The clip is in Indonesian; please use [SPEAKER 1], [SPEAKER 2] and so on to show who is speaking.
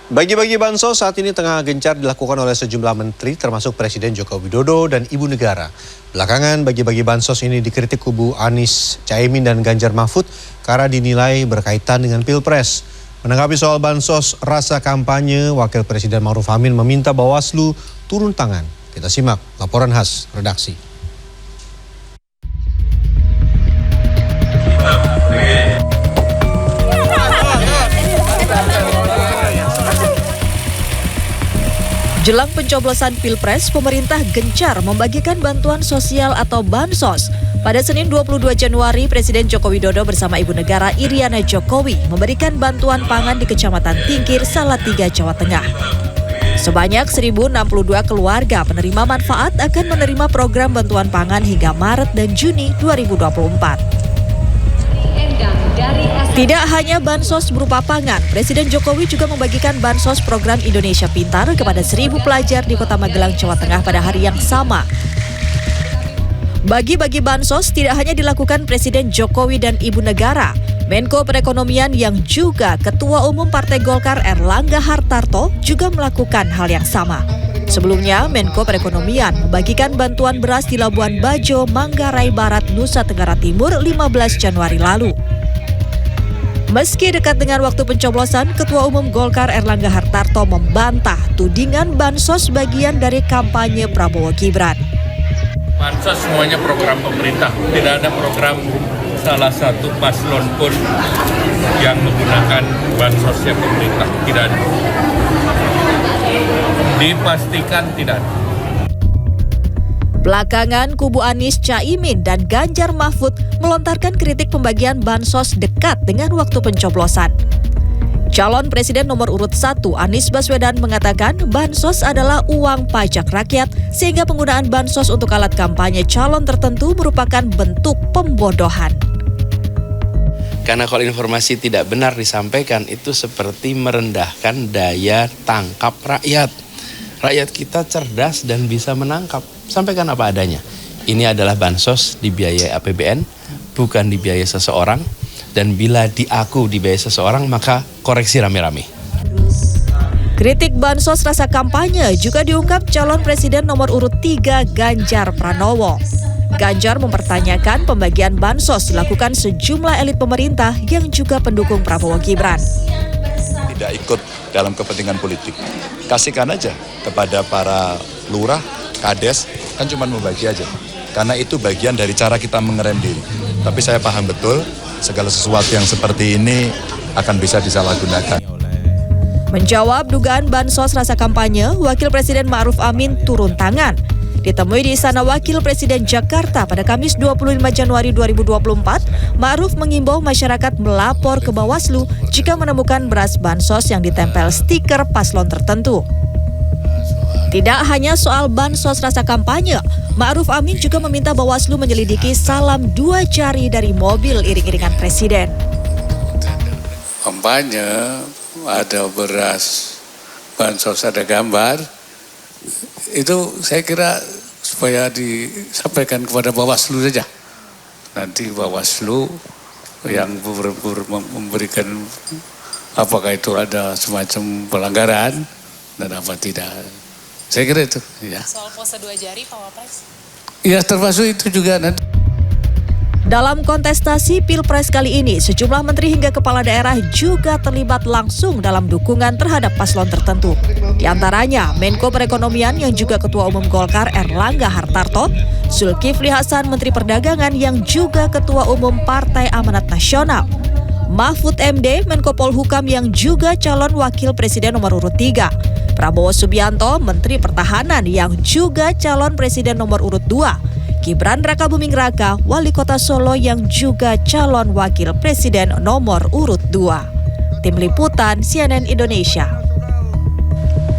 [SPEAKER 1] Bagi-bagi bansos saat ini tengah gencar dilakukan oleh sejumlah menteri termasuk Presiden Joko Widodo dan Ibu Negara. Belakangan bagi-bagi bansos ini dikritik kubu Anies, Caimin dan Ganjar Mahfud karena dinilai berkaitan dengan Pilpres. Menanggapi soal bansos rasa kampanye, Wakil Presiden Ma'ruf Amin meminta Bawaslu turun tangan. Kita simak laporan khas redaksi.
[SPEAKER 2] Jelang pencoblosan Pilpres, pemerintah gencar membagikan bantuan sosial atau bansos. Pada Senin 22 Januari, Presiden Joko Widodo bersama Ibu Negara Iriana Jokowi memberikan bantuan pangan di Kecamatan Tingkir, Salatiga, Jawa Tengah. Sebanyak 1.062 keluarga penerima manfaat akan menerima program bantuan pangan hingga Maret dan Juni 2024. Tidak hanya bansos berupa pangan, Presiden Jokowi juga membagikan bansos program Indonesia Pintar kepada 1.000 pelajar di Kota Magelang, Jawa Tengah pada hari yang sama. Bagi-bagi bansos tidak hanya dilakukan Presiden Jokowi dan Ibu Negara. Menko Perekonomian yang juga Ketua Umum Partai Golkar Erlangga Hartarto juga melakukan hal yang sama. Sebelumnya, Menko Perekonomian membagikan bantuan beras di Labuan Bajo, Manggarai Barat, Nusa Tenggara Timur 15 Januari lalu. Meski dekat dengan waktu pencoblosan, Ketua Umum Golkar Erlangga Hartarto membantah tudingan bansos bagian dari kampanye Prabowo Gibran.
[SPEAKER 3] Bansos semuanya program pemerintah, tidak ada program salah satu paslon pun yang menggunakan bansosnya pemerintah, tidak ada. Dipastikan tidak ada.
[SPEAKER 2] Belakangan, kubu Anies, Caimin, dan Ganjar Mahfud melontarkan kritik pembagian bansos dekat dengan waktu pencoblosan. Calon Presiden nomor urut 1, Anies Baswedan, mengatakan bansos adalah uang pajak rakyat, sehingga penggunaan bansos untuk alat kampanye calon tertentu merupakan bentuk pembodohan.
[SPEAKER 4] Karena kalau informasi tidak benar disampaikan, itu seperti merendahkan daya tangkap rakyat. Rakyat kita cerdas dan bisa menangkap. Sampaikan apa adanya. Ini adalah bansos dibiayai APBN, bukan dibiayai seseorang. Dan bila diaku dibiayai seseorang, maka koreksi rame-rame.
[SPEAKER 2] Kritik bansos rasa kampanye juga diungkap calon presiden nomor urut 3 Ganjar Pranowo. Ganjar mempertanyakan pembagian bansos dilakukan sejumlah elit pemerintah yang juga pendukung Prabowo Gibran.
[SPEAKER 5] Tidak ikut dalam kepentingan politik. Kasihkan aja kepada para lurah, kades, kan cuma membagi aja. Karena itu bagian dari cara kita mengerem diri. Tapi saya paham betul segala sesuatu yang seperti ini akan bisa disalahgunakan.
[SPEAKER 2] Menjawab dugaan bansos rasa kampanye, Wakil Presiden Ma'ruf Amin turun tangan. Ditemui di Istana Wakil Presiden Jakarta pada Kamis 25 Januari 2024, Ma'ruf mengimbau masyarakat melapor ke Bawaslu jika menemukan beras bansos yang ditempel stiker paslon tertentu. Tidak hanya soal bansos rasa kampanye, Ma'ruf Amin juga meminta Bawaslu menyelidiki salam 2 jari dari mobil iring-iringan Presiden.
[SPEAKER 3] Kampanye, ada beras, bansos, ada gambar, itu saya kira supaya disampaikan kepada Bawaslu saja. Nanti Bawaslu yang memberikan apakah itu ada semacam pelanggaran dan apa tidak. Saya kira itu. Ya.
[SPEAKER 6] Soal pose 2 jari, Pak Wapres?
[SPEAKER 3] Ya, termasuk itu juga nanti.
[SPEAKER 2] Dalam kontestasi Pilpres kali ini, sejumlah menteri hingga kepala daerah juga terlibat langsung dalam dukungan terhadap paslon tertentu. Di antaranya, Menko Perekonomian yang juga Ketua Umum Golkar Erlangga Hartarto, Zulkifli Hasan Menteri Perdagangan yang juga Ketua Umum Partai Amanat Nasional, Mahfud MD Menko Polhukam yang juga calon Wakil Presiden nomor urut 3, Prabowo Subianto Menteri Pertahanan yang juga calon Presiden nomor urut 2, Gibran Rakabuming Raka, Wali Kota Solo yang juga calon Wakil Presiden nomor urut 2. Tim Liputan CNN Indonesia.